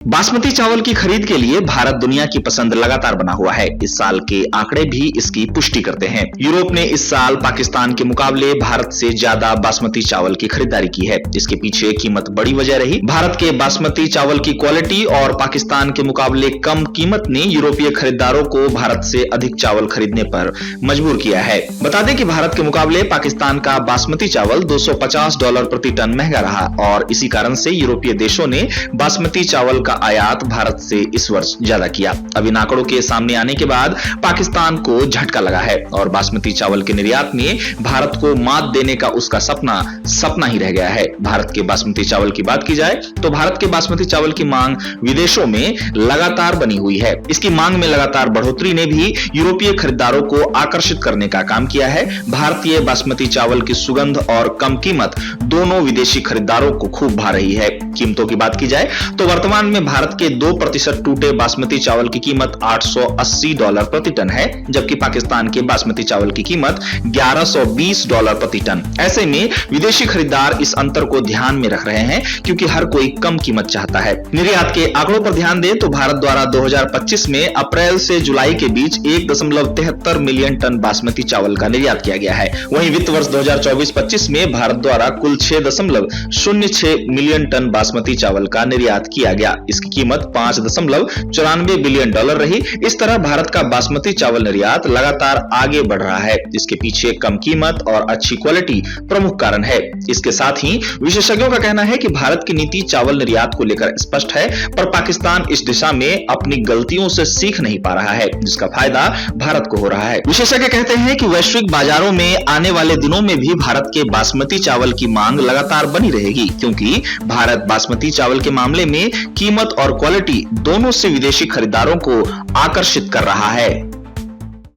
बासमती चावल की खरीद के लिए भारत दुनिया की पसंद लगातार बना हुआ है। इस साल के आंकड़े भी इसकी पुष्टि करते हैं। यूरोप ने इस साल पाकिस्तान के मुकाबले भारत से ज्यादा बासमती चावल की खरीदारी की है। इसके पीछे कीमत बड़ी वजह रही। भारत के बासमती चावल की क्वालिटी और पाकिस्तान के मुकाबले कम कीमत ने यूरोपीय खरीदारों को भारत से अधिक चावल खरीदने पर मजबूर किया है। बता दें कि भारत के मुकाबले पाकिस्तान का बासमती चावल $250 प्रति टन महंगा रहा और इसी कारण से यूरोपीय देशों ने बासमती चावल का आयात भारत से इस वर्ष ज्यादा किया। अब इन आंकड़ों के सामने आने के बाद पाकिस्तान को झटका लगा है और बासमती चावल के निर्यात में भारत को मात देने का उसका सपना ही रह गया है। भारत के बासमती चावल की बात की जाए तो भारत के बासमती चावल की मांग विदेशों में लगातार बनी हुई है। इसकी मांग में लगातार बढ़ोतरी ने भी यूरोपीय खरीदारों को आकर्षित करने का काम किया है। भारतीय बासमती चावल की सुगंध और कम कीमत दोनों विदेशी खरीदारों को खूब भा रही है। कीमतों की बात की जाए तो वर्तमान में भारत के 2% टूटे बासमती चावल की कीमत $880 प्रति टन है, जबकि पाकिस्तान के बासमती चावल की कीमत $1120 प्रति टन। ऐसे में विदेशी खरीदार इस अंतर को ध्यान में रख रहे हैं क्योंकि हर कोई कम कीमत चाहता है। निर्यात के आंकड़ों पर ध्यान दें तो भारत द्वारा 2025 में अप्रैल से जुलाई के बीच 1.73 मिलियन टन बासमती चावल का निर्यात किया गया है। वहीं वित्त वर्ष 2024-25 में भारत द्वारा कुल 6.06 मिलियन टन बासमती चावल का निर्यात किया गया। इसकी कीमत $5.94 बिलियन रही। इस तरह भारत का बासमती चावल निर्यात लगातार आगे बढ़ रहा है। इसके पीछे कम कीमत और अच्छी क्वालिटी प्रमुख कारण है। इसके साथ ही विशेषज्ञों का कहना है कि भारत की नीति चावल निर्यात को लेकर स्पष्ट है, पर पाकिस्तान इस दिशा में अपनी गलतियों से सीख नहीं पा रहा है, जिसका फायदा भारत को हो रहा है। विशेषज्ञ कहते हैं कि वैश्विक बाजारों में आने वाले दिनों में भी भारत के बासमती चावल की मांग लगातार बनी रहेगी, क्योंकि भारत बासमती चावल के मामले में कीमत और क्वालिटी दोनों से विदेशी खरीदारों को आकर्षित कर रहा है।